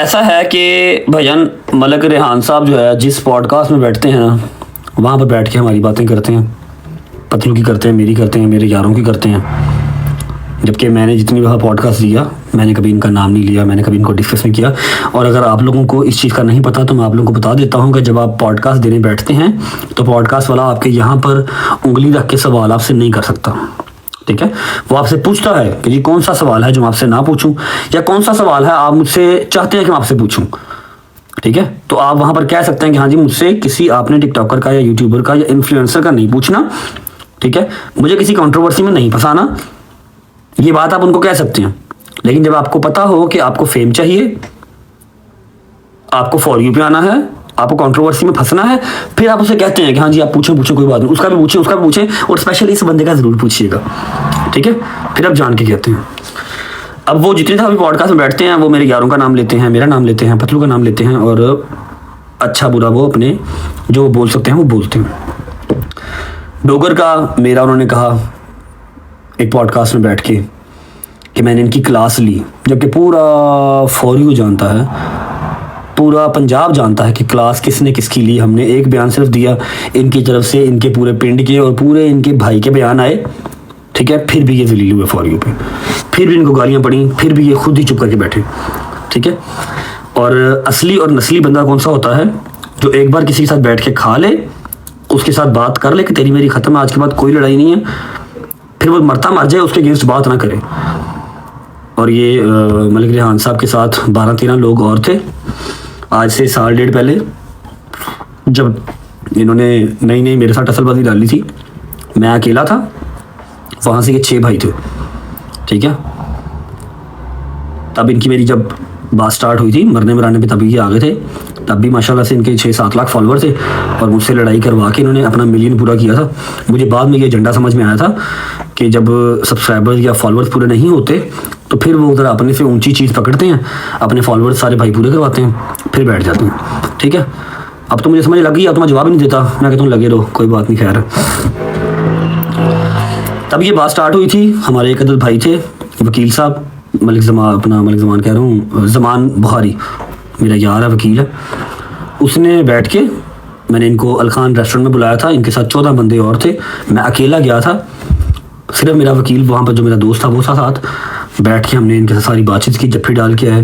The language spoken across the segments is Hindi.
ऐसा है कि भजन मलक रेहान साहब जो है जिस पॉडकास्ट में बैठते हैं ना, वहाँ पर बैठ के हमारी बातें करते हैं। पतलू की करते हैं, मेरी करते हैं, मेरे यारों की करते हैं। जबकि मैंने जितनी बार पॉडकास्ट दिया, मैंने कभी इनका नाम नहीं लिया, मैंने कभी इनको डिस्कस नहीं किया। और अगर आप लोगों को इस चीज़ का नहीं पता तो मैं आप लोगों को बता देता हूँ कि जब आप पॉडकास्ट देने बैठते हैं तो पॉडकास्ट वाला आपके यहाँ पर उंगली रख के सवाल आपसे नहीं कर सकता। ठीक है, वो आपसे पूछता है कि जी कौन सा सवाल है जो मैं आपसे ना पूछूं, या कौन सा सवाल है आप मुझसे चाहते हैं कि मैं आपसे पूछूं। ठीक है, तो आप वहां पर कह सकते हैं कि हाँ जी मुझसे किसी आपने टिकटॉकर का या यूट्यूबर का या इन्फ्लुएंसर का नहीं पूछना। ठीक है, मुझे किसी कंट्रोवर्सी में नहीं फंसाना, ये बात आप उनको कह सकते हैं। लेकिन जब आपको पता हो कि आपको फेम चाहिए, आपको फॉर यू पे आना है, आपको कंट्रोवर्सी में फंसना है, फिर आप उसे कहते हैं कि हाँ जी आप पूछें कोई बात नहीं, उसका भी पूछें और स्पेशली इस बंदे का जरूर पूछिएगा। ठीक है, फिर आप जान के कहते हैं। अब वो जितने अभी पॉडकास्ट में बैठते हैं वो मेरे यारों का नाम लेते हैं, मेरा नाम लेते हैं, पतलू का नाम लेते हैं, और अच्छा बुरा वो अपने जो बोल सकते हैं वो बोलते हैं। डोगर का मेरा उन्होंने कहा एक पॉडकास्ट में बैठ के कि मैंने इनकी क्लास ली, जबकि पूरा फॉर यू जानता है, पूरा पंजाब जानता है कि क्लास किसने किसकी ली। हमने एक बयान सिर्फ दिया इनकी तरफ से, इनके पूरे पिंड के और पूरे इनके भाई के बयान आए। ठीक है, फिर भी ये जलील हुए फॉर यू पे, फिर भी इनको गालियां पड़ी, फिर भी ये खुद ही चुप करके बैठे। ठीक है, और असली और नस्ली बंदा कौन सा होता है जो एक बार किसी के साथ बैठ के खा ले, उसके साथ बात कर ले कि तेरी मेरी खत्म है, आज के बाद कोई लड़ाई नहीं है, फिर वो मरता मर जाए, उसके अगेंस्ट बात ना करे। और ये मलिक रेहान साहब के साथ 12-13 लोग और थे। आज से साल डेढ़ पहले जब इन्होंने नई मेरे साथ असलबाजी डाली थी, मैं अकेला था, वहाँ से ये 6 भाई थे। ठीक है, तब इनकी मेरी जब बात स्टार्ट हुई थी मरने मराने पे, तभी ये आगे थे। तब भी माशाल्लाह से इनके 6-7 लाख फॉलोअर थे और मुझसे लड़ाई करवा के इन्होंने अपना मिलियन पूरा किया था। मुझे बाद में ये एजेंडा समझ में आया था कि जब सब्सक्राइबर्स या फॉलोअर्स पूरे नहीं होते तो फिर वो उधर अपने से ऊंची चीज़ पकड़ते हैं, अपने फॉलोअर्स सारे भाई पूरे करवाते हैं, फिर बैठ जाते हैं। ठीक है, अब तो मुझे समझ लग गई, अब तो मैं जवाब ही नहीं देता, मैं कहता हूँ लगे रहो कोई बात नहीं। खैर, तब ये बात स्टार्ट हुई थी। हमारे एक अदद भाई थे वकील साहब, मलिक जमान कह रहा हूँ, जमान बुखारी, मेरा यार है, वकील है। उसने बैठ के, मैंने इनको अलखान रेस्टोरेंट में बुलाया था, इनके साथ 14 बंदे और थे, मैं अकेला गया था, सिर्फ मेरा वकील वहाँ पर जो मेरा दोस्त था वो साथ बैठ के हमने इनके साथ सारी बातचीत की, जफ्फी डाल के आए।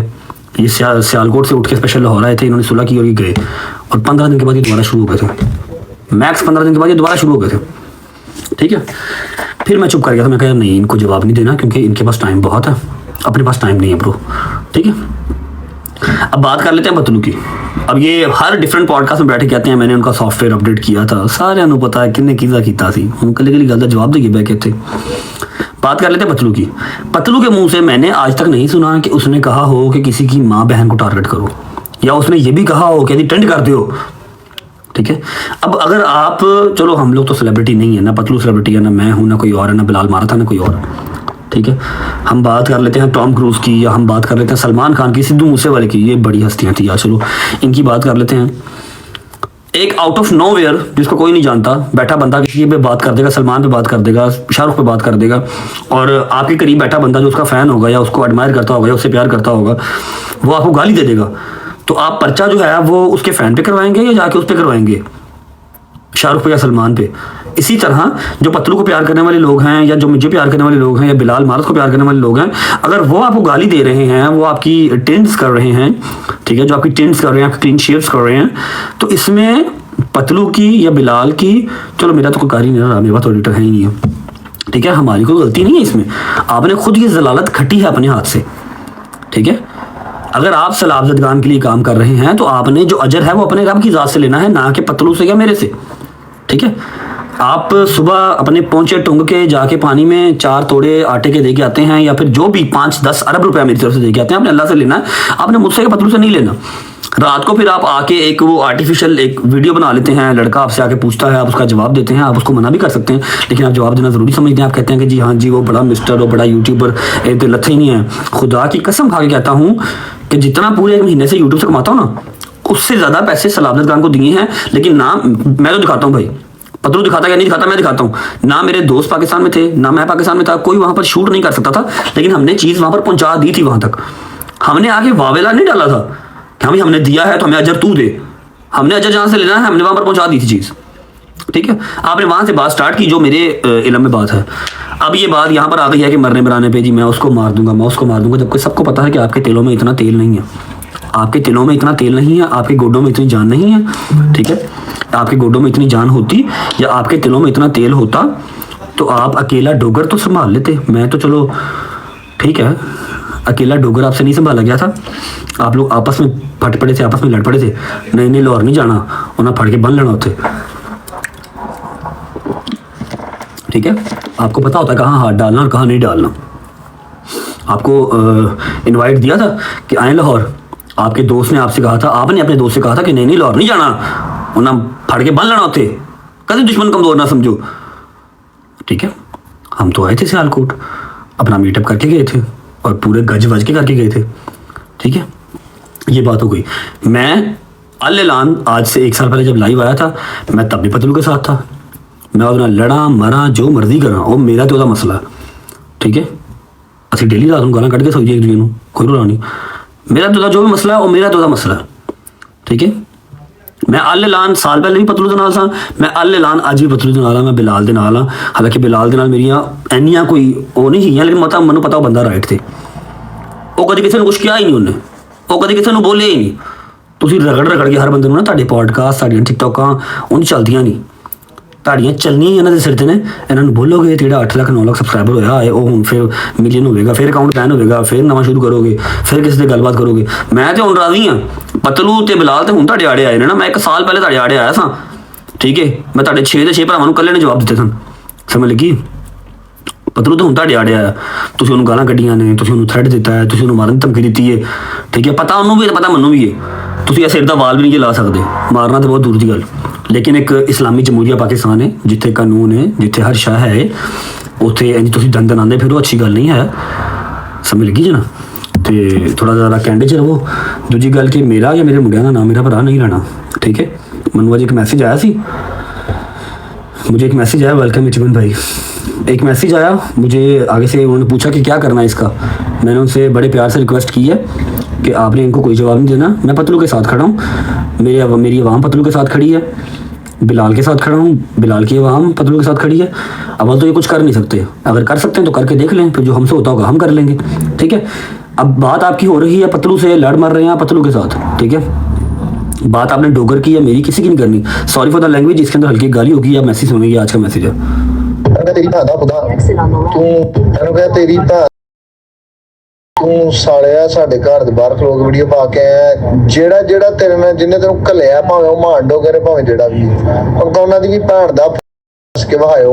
ये सियालकोट से उठ के स्पेशल लाहौर आए थे, इन्होंने सुलह की और ये गए, और 15 दिन के बाद ये दोबारा शुरू हो गए थे। मैक्स 15 दिन के बाद ये दोबारा शुरू हो गए थे। ठीक है, फिर मैं चुप कर गया था, मैं कहा नहीं इनको जवाब नहीं देना क्योंकि इनके पास टाइम बहुत है, अपने पास टाइम नहीं है ब्रो। ठीक है, अब बात कर लेते हैं पतलू की। अब ये हर डिफरेंट पॉडकास्ट में बैठे कहते हैं मैंने उनका सॉफ्टवेयर अपडेट किया था, सारे को पता है किन्ने किसा कीता सी, उनके लिए गलत जवाब देंगे बैठे थे। बात कर लेते हैं पतलू की। पतलू के मुंह से मैंने आज तक नहीं सुना कि उसने कहा हो कि किसी की माँ बहन को टारगेट करो, या उसने ये भी कहा हो कि यदि ट्रेंड कर दो। ठीक है, अब अगर आप, चलो हम लोग तो सेलिब्रिटी नहीं है ना, पतलू सेलिब्रिटी है ना, मैं हूँ ना कोई और है, ना बिलाल मारा था ना कोई और। ठीक है, हम बात कर लेते हैं टॉम क्रूज की, या हम बात कर लेते हैं सलमान खान की, सिद्धू मूसेवाले की, ये बड़ी हस्तियां थी यार, चलो इनकी बात कर लेते हैं। एक आउट ऑफ नोवेयर जिसको कोई नहीं जानता बैठा बंदा किसी पे बात कर देगा, सलमान पे बात कर देगा, शाहरुख पे बात कर देगा, और आपके करीब बैठा बंदा जो उसका फैन होगा या उसको एडमायर करता होगा या उससे प्यार करता होगा, वो आपको गाली दे देगा। तो आप पर्चा जो है वो उसके फैन पे करवाएंगे या जाके उस पर करवाएंगे, शाहरुख पे या सलमान पे। इसी तरह जो पतलू को प्यार करने वाले लोग हैं, या जो मुझे प्यार करने वाले लोग हैं, या बिलाल मारत को प्यार करने वाले लोग हैं, अगर वो आपको गाली दे रहे हैं, वो आपकी टिंट्स कर रहे हैं, ठीक है, जो आपकी टिंट्स कर रहे हैं, क्लीन शेव्स कर रहे हैं, तो इसमें पतलू की या बिलाल की, चलो मेरा तो कोई कार ही नहीं रहा, मेरे पास ऑडिटर है ही नहीं है। ठीक है, हमारी कोई गलती नहीं है इसमें, आपने खुद ये जलालत खटी है अपने हाथ से। ठीक है, अगर आप सलाबजदगान के लिए काम कर रहे हैं तो आपने जो अजर है वो अपने रब की जात से लेना है, ना कि पतलू से या मेरे से। ठीक है, आप सुबह अपने पहुंचे टुंग के जाके पानी में 4 तोड़े आटे के दे के आते हैं, या फिर जो भी 5-10 अरब रुपया मेरी तरफ से दे के आते हैं, आपने अल्लाह से लेना है, आपने मुझसे या पतलू से नहीं लेना। रात को फिर आप आके एक वो आर्टिफिशियल एक वीडियो बना लेते हैं, लड़का आपसे आके पूछता है, आप उसका जवाब देते हैं, आप उसको मना भी कर सकते हैं, लेकिन आप जवाब देना जरूरी समझते हैं। आप कहते हैं कि जी हाँ जी वो बड़ा मिस्टर, वो बड़ा यूट्यूबर, एक तो लत्थे ही नहीं है। खुदा की कसम खा के कहता हूँ कि जितना पूरे 1 महीने से यूट्यूब से कमाता हूँ ना, उससे ज़्यादा पैसे सलाबत खान को दिए हैं। लेकिन ना मैं तो दिखाता हूँ भाई, पतलू दिखाता या नहीं दिखाता, मैं दिखाता हूँ ना। मेरे दोस्त पाकिस्तान में थे ना मैं पाकिस्तान में था, कोई वहाँ पर शूट नहीं कर सकता था, लेकिन हमने चीज़ वहाँ पर पहुँचा दी थी वहाँ तक। हमने आके वावेला नहीं डाला था, कि हाँ भाई हमने दिया है तो हमें अजर तू दे, हमने अजर जहाँ से लेना है हमने वहाँ पर पहुँचा दी थी चीज़, ठीक है। आपने वहाँ से बात स्टार्ट की जो मेरे इल्म में बात है। अब ये बात यहाँ पर आ गई है कि मरने मराने पे जी मैं उसको मार दूंगा, मैं उसको मार दूंगा, जबकि सबको पता है कि आपके तिलों में इतना तेल नहीं है, आपके तिलों में इतना तेल नहीं है, आपके गोडों में इतनी जान नहीं है, ठीक है। आपके गोडों में इतनी जान होती या आपके तिलों में इतना तेल होता तो आप अकेला डोगर तो संभाल लेते। मैं तो चलो ठीक है, अकेला डोगर आपसे नहीं संभाला गया था, आप लोग आपस में फट पड़े थे, आपस में लड़ पड़े थे, नहीं नहीं लाहौर नहीं जाना, उन्हें फट के बन लेना होते, ठीक है। आपको पता होता है कहाँ हाथ डालना और कहाँ नहीं डालना। आपको इनवाइट दिया था कि आए लाहौर, आपके दोस्त ने आपसे कहा था, आपने अपने दोस्त से कहा था कि नहीं नहीं लाहौर नहीं जाना, उन्हें फट के बन लेना होते, कभी दुश्मन कमजोर ना समझो, ठीक है। हम तो आए थे सियालकोट, अपना मीटअप करके गए थे और पूरे गज वज के करके गए थे, ठीक है। ये बात हो गई। मैं अल-ऐलान आज से 1 साल पहले जब लाइव आया था, मैं तब भी पतलू के साथ था, मैं ਉਹਦੇ ਨਾਲ लड़ा मरा जो मर्जी करा, वो मेरा तो ਉਹਦਾ मसला, ठीक है। ਅਸੀਂ डेली रात ਨੂੰ गालां ਕੱਢ के सोईए एक दूजे ਨੂੰ, कोई रोला नहीं, मेरा तो जो भी मसला है वो मेरा तो मसला, ठीक है। मैं अल-ऐलान साल पहले भी पतलू ਦੇ ਨਾਲ ਸਾਂ, मैं अल-ऐलान ਅੱਜ ਵੀ पतलू ਦੇ ਨਾਲ ਆ, मैं बिलाल ਦੇ ਨਾਲ ਆ, हालांकि बिलाल ਦੇ ਨਾਲ ਮੇਰੀਆਂ ਇੰਨੀਆਂ ਕੋਈ ਉਹ ਨਹੀਂ ਸੀਗੀਆਂ, लेकिन मतलब ਮੈਨੂੰ ਪਤਾ ਉਹ ਬੰਦਾ ਰਾਈਟ ਤੇ, ਉਹ ਕਦੇ ਕਿਸੇ ਨੂੰ ਕੁਝ ਕਿਹਾ ਹੀ ਨਹੀਂ, ਉਹਨੇ ਉਹ ਕਦੇ ਕਿਸੇ ਨੂੰ ਬੋਲਿਆ ਹੀ ਨਹੀਂ। ਤੁਸੀਂ ਰਗੜ ਕੇ ਹਰ ਬੰਦੇ ਨੂੰ ਨਾ ਤੁਹਾਡੇ ਪੋਡਕਾਸਟ ਸਾਡੀਆਂ ਟਿਕਟੋਕਾਂ ਉਹ ਚੱਲਦੀਆਂ ਨਹੀਂ, ਤੁਹਾਡੀਆਂ ਚੱਲਣੀਆਂ ਇਹਨਾਂ ਦੇ ਸਿਰ ਤੇ ਨੇ। ਇਹਨਾਂ ਨੂੰ ਬੋਲੋਗੇ ਤੇ ਜਿਹੜਾ 8 ਲੱਖ 9 ਲੱਖ ਸਬਸਕ੍ਰਾਈਬਰ ਹੋਇਆ ਹੈ ਉਹ ਹੁਣ ਫਿਰ ਮਿਲੀਅਨ ਹੋਵੇਗਾ, ਫਿਰ ਅਕਾਊਂਟ ਬੈਨ ਹੋਵੇਗਾ, ਫਿਰ ਨਵਾਂ ਸ਼ੁਰੂ ਕਰੋਗੇ, ਫਿਰ ਕਿਸੇ ਦੇ ਗੱਲਬਾਤ ਕਰੋਗੇ। ਮੈਂ ਤੇ ਹੁਣ ਰਾਜ਼ੀ ਹਾਂ, ਪਤਲੂ ਤੇ ਬਿਲਾਲ ਤੇ ਹੁਣ ਤੁਹਾਡੇ ਆੜੇ ਆਏ ਨੇ ਨਾ, ਮੈਂ 1 ਸਾਲ ਪਹਿਲੇ ਤੁਹਾਡੇ ਆੜੇ ਆਇਆ ਸਾਂ, ਠੀਕ ਹੈ। ਮੈਂ ਤੁਹਾਡੇ 6 ਦੇ 6 ਭਰਾਵਾਂ ਨੂੰ ਇਕੱਲੇ ਨੇ ਜਵਾਬ ਦਿੱਤੇ ਸਨ, ਸਮਝ ਲੱਗੀ। ਪਤਲੂ ਤਾਂ ਹੁਣ ਤੁਹਾਡੇ ਆੜੇ ਆਇਆ, ਤੁਸੀਂ ਉਹਨੂੰ ਗਾਲਾਂ ਕੱਢੀਆਂ ਨੇ, ਤੁਸੀਂ ਉਹਨੂੰ ਥ੍ਰੈਡ ਦਿੱਤਾ ਹੈ, ਤੁਸੀਂ ਉਹਨੂੰ ਮਾਰਨ ਦੀ ਧਮਕੀ ਦਿੱਤੀ ਹੈ, ਠੀਕ ਹੈ। ਪਤਾ ਉਹਨੂੰ ਵੀ ਪਤਾ ਮੈਨੂੰ ਵੀ ਹੈ, ਤੁਸੀਂ ਇਹ ਸਿਰ ਦਾ ਵਾਲ ਵੀ ਨਹੀਂ ਲਾ ਸਕਦੇ, ਮਾਰਨਾ ਤਾਂ ਬਹੁਤ ਦੂਰ ਦੀ ਗੱਲ। लेकिन एक इस्लामी जमहूरिया पाकिस्तान है जिथे कानून है, जिथे हर शाह है, उत्थे इंज तुसीं दन दन आंदे फिर अच्छी गल नहीं है, समझ लगी जी ना। तो थोड़ा ज़्यादा कैंडे च रहो। दूजी गल कि मेरा या मेरे मुंडिया का नाम मेरा भरा नहीं लेना, ठीक है। मैनू अज एक मैसेज आया सी, मुझे एक मैसेज आया, वेलकम इचमन भाई, एक मैसेज आया मुझे आगे से, उन्होंने पूछा कि क्या करना है इसका। मैंने उनसे बड़े प्यार से रिक्वेस्ट की है कि आपने इनको कोई जवाब नहीं देना, मैं पतलू के साथ खड़ा हूँ, मेरी आवाम पतलू के साथ खड़ी है, बिलाल के साथ खड़ा हूँ, बिलाल की आवाम पतलू के साथ खड़ी है। अव्वल तो ये कुछ कर नहीं सकते, अगर कर सकते हैं तो करके देख लें, फिर जो हमसे होता होगा हम कर लेंगे, ठीक है। अब बात आपकी हो रही है पतलू से, लड़ मर रहे हैं पतलू के साथ, ठीक है। बात आपने डोगर की या मेरी किसी की नहीं करनी, सॉरी फॉर द लैंग्वेज, इसके अंदर हल्की गाली होगी, या मैसेज सुनेगी, आज का मैसेज है। ਤੂੰ ਸਾਲਿਆ ਸਾਡੇ ਘਰ ਦੇ ਬਾਹਰ ਖਲੋ ਕੇ ਵੀਡੀਓ ਪਾ ਕੇ ਆਇਆ, ਜਿਹੜਾ ਤੇਰੇ ਨਾਲ ਜਿਹਨੇ ਤੈਨੂੰ ਘੱਲਿਆ, ਭਾਵੇਂ ਉਹ ਮਾਂਡੋ ਕਰੇ ਭਾਵੇਂ ਜਿਹੜਾ ਵੀ, ਪੱਕਾ ਉਹਨਾਂ ਦੀ ਵੀ ਭੈਣ ਦਾ ਫਸ ਕੇ ਵਹਾਇਓ,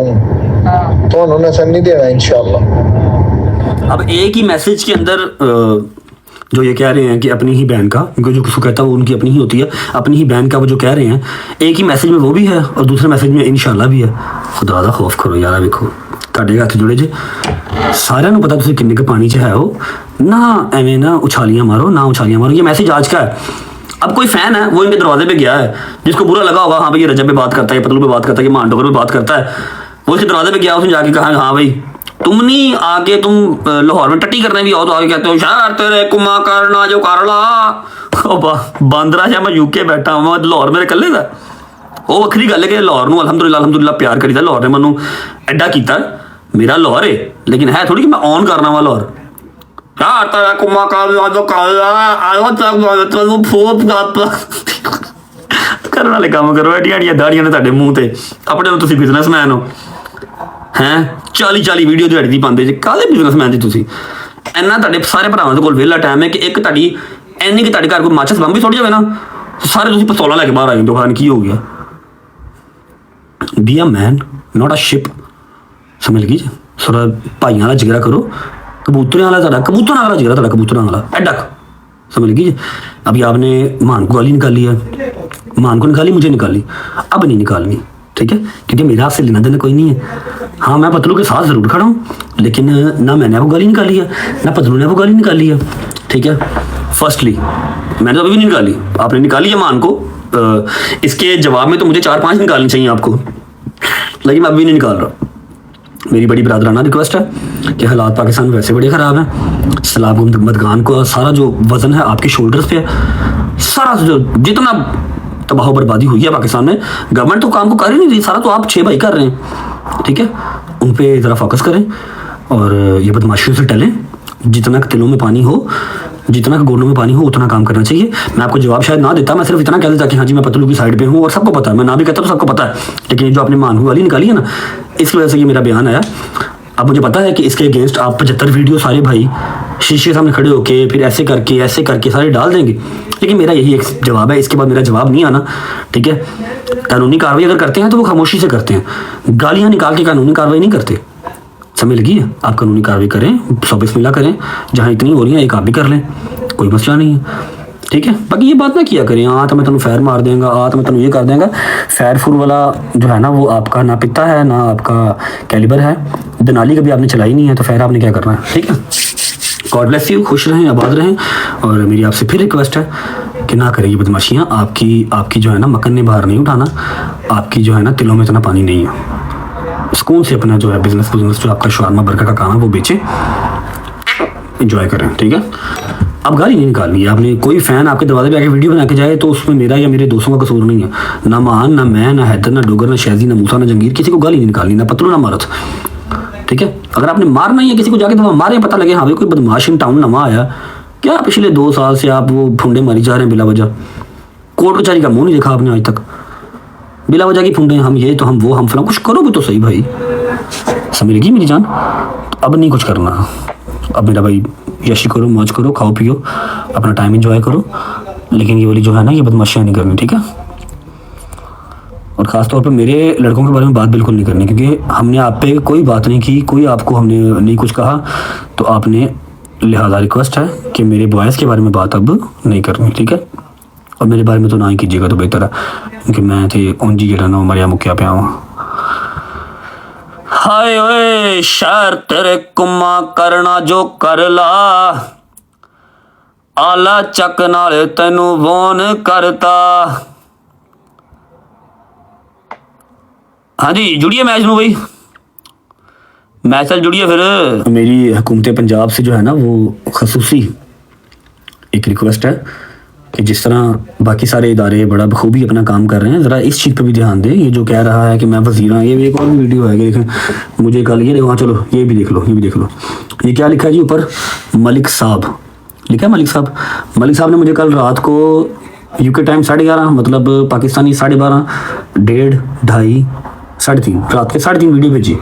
ਤੁਹਾਨੂੰ ਨਸਨ नहीं देना इंशाल्लाह। अब एक ही मैसेज के अंदर जो ये कह रहे हैं कि अपनी ही बहन का, क्योंकि जो कुछ कहता है वो उनकी अपनी ही होती है, अपनी ही बहन का वो जो कह रहे हैं, एक ही मैसेज में वो भी है और दूसरे मैसेज में इंशाल्लाह भी है। खुदा दा खौफ करो यार, देखो ਤੁਹਾਡੇ ਹੱਥ ਜੁੜੇ ਜੇ, ਸਾਰਿਆਂ ਨੂੰ ਪਤਾ ਤੁਸੀਂ ਕਿੰਨੇ ਕੁ ਪਾਣੀ 'ਚ ਹੈ ਹੋ ना, एवं ना उछालियाँ मारो, ना उछालियाँ मारो। ये मैसेज आज का है। अब कोई फैन है वो इनके दरवाजे पे गया है, जिसको बुरा लगा होगा, हाँ भाई ये रजब पे बात करता है, पतलू पे बात करता है, ये मांडोगर पे बात करता है, वो इसके दरवाजे पे गया, उसने जाके कहा हाँ भाई तुम नहीं आके तुम लाहौर में टट्टी करने भी आओ तो आगे कहते हो शार तेरे कुमा करना जो कर ला, बांदरा शाह मैं यूके बैठा हूँ, मैं लाहौर मेरे कल्ले था। वो वक्री गल है कि लाहौर में अलहमदुलिल्लाह प्यार करी था, लाहौर ने मैनू एडा किया, मेरा लाहौर है, लेकिन है थोड़ी कि मैं ऑन करना वा लाहौर, ਕਰਨ ਵਾਲੇ ਕੰਮ ਕਰੋ, ਐਡੀਆਂ ਦਾੜੀਆਂ ਨੇ ਤੁਹਾਡੇ ਮੂੰਹ ਤੇ, ਆਪਣੇ ਨੂੰ ਤੁਸੀਂ ਬਿਜ਼ਨਸਮੈਨ ਹੋ ਹੈਂ, 40 ਵੀਡੀਓ ਦਿਹਾੜੀ ਦੀ ਪਾਉਂਦੇ ਜੇ, ਕਾਹਦੇ ਬਿਜ਼ਨਸਮੈਨ ਜੀ ਤੁਸੀਂ। ਇੰਨਾ ਤੁਹਾਡੇ ਸਾਰੇ ਭਰਾਵਾਂ ਦੇ ਕੋਲ ਵਿਹਲਾ ਟਾਈਮ ਹੈ ਕਿ ਇੱਕ ਤੁਹਾਡੀ ਇੰਨੀ ਕਿ ਤੁਹਾਡੇ ਘਰ ਕੋਈ ਮਾਚਸ ਬੰਬ ਵੀ ਸੁੱਟ ਜਾਵੇ ਨਾ, ਸਾਰੇ ਤੁਸੀਂ ਪਿਸਤੌਲਾਂ ਲੈ ਕੇ ਬਾਹਰ ਆ ਜਾਂਦੇ ਹੋ, ਹਾਂ ਕੀ ਹੋ ਗਿਆ। Be a man not a sheep, समझ लगी जी। थोड़ा भाइयों वाला जिगरा करो, कबूतरों वाला जिगरा ਤੁਹਾਡਾ कबूतरों वाला एडा, समझ लगी जी। अभी आपने मान को गाली निकाली है, मान को निकाली, मुझे निकाली, अब नहीं निकालनी, ठीक है, क्योंकि मेरा आपसे लेना देना कोई नहीं है। हाँ मैं पतलू के साथ ज़रूर खड़ा हूँ, लेकिन ना मैंने वो गाली निकाली है ना पतलू ने वो गाली निकाली है, ठीक है। फर्स्टली मैंने तो अभी भी नहीं निकाली, आपने निकाली है मान को, इसके जवाब में तो मुझे 4-5 निकालनी चाहिए आपको, लेकिन मैं अभी नहीं निकाल रहा। मेरी बड़ी बरादराना रिक्वेस्ट है कि हालात पाकिस्तान में वैसे बड़े ख़राब हैं, सलाब मदगान को सारा जो वज़न है आपके शोल्डर्स पे है, सारा जो जितना तबाह बर्बादी हुई है पाकिस्तान में, गवर्नमेंट तो काम को कर ही नहीं रही, सारा तो आप 6 भाई कर रहे हैं, ठीक है। उन पे ज़रा फोकस करें और ये बदमाशियों से टलें। जितना तिलों में पानी हो, जितना गोलों में पानी हो, उतना काम करना चाहिए। मैं आपको जवाब शायद ना देता, मैं सिर्फ इतना कह देता कि हाँ जी मैं पतलू की साइड पे हूँ, और सबको पता है, मैं ना भी कहता तो सबको पता है, लेकिन जो आपने मानहू वाली निकाली है ना, इस वजह से ये मेरा बयान आया। अब मुझे पता है कि इसके अगेंस्ट आप 75 वीडियो सारे भाई शीशे के सामने खड़े होके फिर ऐसे करके सारे डाल देंगे, लेकिन मेरा यही एक जवाब है, इसके बाद मेरा जवाब नहीं आना, ठीक है। कानूनी कार्रवाई अगर करते हैं तो वो खामोशी से करते हैं, गालियाँ निकाल के कानूनी कार्रवाई नहीं करते। समय लगी है, आप कानूनी कार्रवाई करें, 100 बिस्मिल्लाह करें, जहाँ इतनी हो रही है एक आप भी कर लें, कोई मसला नहीं है, ठीक है। बाकी ये बात ना किया करें, हाँ तो मैं तुम्हें फैर मार देंगे, हाँ तो मैं तुम्हें ये कर देंगे, फैर फुर वाला जो है ना वो आपका ना पिता है ना आपका कैलिबर है, दनाली कभी आपने चलाई नहीं है, तो फैर आपने क्या करना है, ठीक है। गॉड ब्लेस यू, खुश रहें, आबाद रहें, और मेरी आपसे फिर रिक्वेस्ट है कि ना करें ये बदमाशियाँ। आपकी जो है ना मक्खन ने बाहर नहीं उठाना, आपकी जो है ना तिलों में इतना पानी नहीं है। सुकून से अपना जो है बिजनेस जो आपका शवारमा बर्गर का काम है वो बेचें, एंजॉय करें, ठीक है। अब गाली नहीं निकालनी है आपने। कोई फैन आपके दरवाजे पे आके वीडियो बना के जाए तो उसमें मेरा या मेरे दोस्तों का कसूर नहीं है, ना मान, ना मैं, ना हैदर, ना डोगर, ना शहजी, ना मूसा, ना जंगीर, किसी को गाली नहीं निकालनी, ना पतलू, ना मारत, ठीक है। अगर आपने मारना ही है किसी को, जाके तो मारे, पता लगे हाँ भाई कोई बदमाश इन टाउन नवा आया, क्या पिछले 2 साल से आप वो फुंडे मारी जा रहे हैं बिला वजह, कोर्ट कचहरी का मुंह नहीं देखा आपने आज तक, बिला वजह की फुंडे, हम ये तो हम वो हम फला, कुछ करो भी तो सही भाई, समझेगी मेरी जान। अब नहीं कुछ करना, अब मेरा भाई यशी करो, मौज करो, खाओ पियो, अपना टाइम एंजॉय करो, लेकिन ये वाली जो है ना ये बदमाशियाँ नहीं करनी, ठीक है। और ख़ास तौर पे मेरे लड़कों के बारे में बात बिल्कुल नहीं करनी, क्योंकि हमने आप पे कोई बात नहीं की, कोई आपको हमने नहीं कुछ कहा, तो आपने लिहाजा रिक्वेस्ट है कि मेरे बॉयज़ के बारे में बात अब नहीं करनी, ठीक है। और मेरे बारे में तो ना ही कीजिएगा तो बेहतर है, क्योंकि मैं थे ओंजी जरा ना मरिया मुक्या पे आवा। हाय ओए शहर तेरे कुमा करना जो कर ला, आला चक नाले तेनू वोन करता। हाँ जी जुड़िए मैच में भाई, मैच से जुड़िए फिर। मेरी हुकूमत पंजाब से जो है ना वो खसूसी एक रिक्वेस्ट है कि जिस तरह बाकी सारे इदारे बड़ा बखूबी अपना काम कर रहे हैं, ज़रा इस चीज़ पर भी ध्यान दें। ये जो कह रहा है कि मैं वज़ीर हूँ, ये एक और भी वीडियो है, देखें मुझे कल ये देखो, हाँ चलो ये भी देख लो, ये भी देख लो, ये क्या लिखा है जी ऊपर, मलिक साहब लिखा है, मलिक साहब ने मुझे कल रात को UK टाइम 11:30 मतलब पाकिस्तानी 12:30, 1:30, 2:30, 3:30 रात के 3:30 वीडियो भेजी।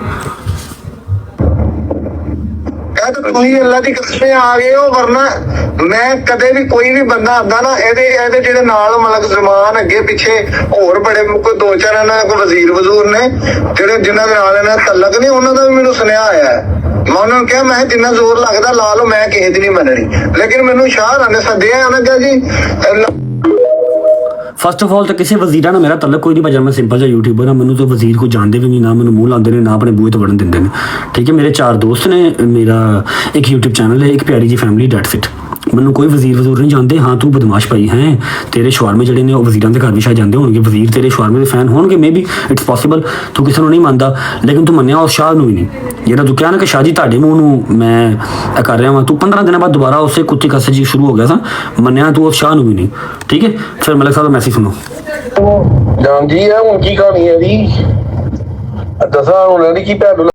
तो ਤੁਸੀਂ ਅੱਲਾ ਦੀ ਕਸਮ ਆ ਗਏ ਹੋ, ਵਰਨਾ ਮੈਂ ਕਦੇ ਵੀ ਕੋਈ ਵੀ ਬੰਦਾ ਆਂਦਾ ਨਾ ਇਹਦੇ ਜਿਹੜੇ ਨਾਲ ਮਲਕ ਜ਼ਮਾਨ ਅੱਗੇ ਪਿੱਛੇ ਹੋਰ ਬੜੇ ਕੋਈ 2-4 ਇਹਨਾਂ ਕੋਈ ਵਜ਼ੀਰ ਵਜ਼ੂਰ ਨੇ ਜਿਹੜੇ ਜਿਨ੍ਹਾਂ ਦੇ ਨਾਲ ਇਹਨਾਂ ਤਲਕ ਨਹੀਂ, ਉਹਨਾਂ ਦਾ ਵੀ ਮੈਨੂੰ ਸੁਨੇਹਾ ਆਇਆ ਹੈ। ਮੈਂ ਉਹਨਾਂ ਨੂੰ ਕਿਹਾ ਮੈਂ ਜਿੰਨਾ ਜ਼ੋਰ ਲੱਗਦਾ ਲਾ ਲਓ, ਮੈਂ ਕਿਸੇ ਦੀ ਨਹੀਂ ਮੰਨਣੀ, ਲੇਕਿਨ ਮੈਨੂੰ ਸ਼ਾਹਰਾਂ ਨੇ ਸੱਦਿਆ, ਉਹਨਾਂ ਕਿਹਾ ਜੀ फस्ट ऑफ ऑल तो किसी वजीर ना मेरा तलक कोई नहीं भाई, मैं सिंपल जा यूट्यूबर हाँ, मैंने तो वजीर को जानते भी नहीं, ना मैंने मुँह लाते ना अपने बूहे तो बढ़न देंगे, ठीक है। मेरे 4 दोस्त ने, मेरा एक यूट्यूब चैनल है, एक प्यारी जी फैमिली, डेट्स इट। मैंने कोई वजीर वजूर नहीं जानते। हाँ तू बदमाश भाई हैं, तेरे शवारमे जड़े ने वजीरां के घर भी शायद जाते होंगे, वजीर तेरे शवारमे के फैन होंगे, मे बी इट्स पॉसिबल, तू किसी को नहीं मानता, लेकिन तू मन्निया उस शाह ਨੂੰ नहीं, ਜਿਹੜਾ ਤੂੰ ਕਿਹਾ ਨਾ ਕਿ ਸ਼ਾਹ ਜੀ ਤੁਹਾਡੇ ਮੂੰਹ ਨੂੰ ਮੈਂ ਕਰ ਰਿਹਾ ਵਾਂ, ਤੂੰ 15 ਦਿਨਾਂ ਬਾਅਦ ਦੁਬਾਰਾ ਉਸੇ ਕੁੱਤੀ ਕਾਸੇ ਜੀ ਸ਼ੁਰੂ ਹੋ ਗਿਆ ਸਾਂ, ਮੰਨਿਆ ਤੂੰ ਉਸ ਸ਼ਾਹ ਨੂੰ ਵੀ ਨਹੀਂ, ਠੀਕ ਹੈ। ਫਿਰ ਮਲਕ ਸਾਹਿਬ ਦਾ ਮੈਸੇਜ ਸੁਣੋ। ਜਾਂਦੀ ਹੈ ਹੁਣ ਕੀ ਕਹਾਣੀ ਹੈ ਦੀ, ਦੱਸਾਂ ਹੁਣ ਇਹਦੀ ਕੀ ਭੈਣ।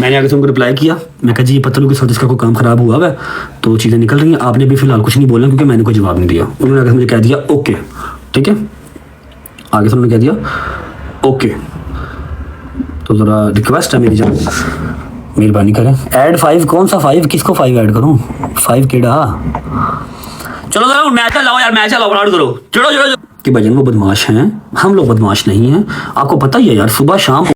मैंने आगे से उनको रिप्लाई किया, मैं कहा जी ये पतलू के साथ इसका कोई काम ख़राब हुआ है तो चीज़ें निकल रही हैं, आपने भी फिलहाल कुछ नहीं बोला क्योंकि मैंने कोई जवाब नहीं दिया। उन्होंने आगे से मुझे कह दिया ओके, ठीक है, आगे से उन्होंने कह दिया ओके। तो ज़रा रिक्वेस्ट है मेरी जान, मेहरबानी करें, ऐड 5 कौन सा 5, किसको 5 ऐड करूँ, 5 केड़ा, चलो ज़रा मैच लाओ यार, मैच लाओ, अपलोड करो, चलो कि भजन वो बदमाश हैं, हम लोग बदमाश नहीं हैं। आपको पता ही है यार, सुबह शाम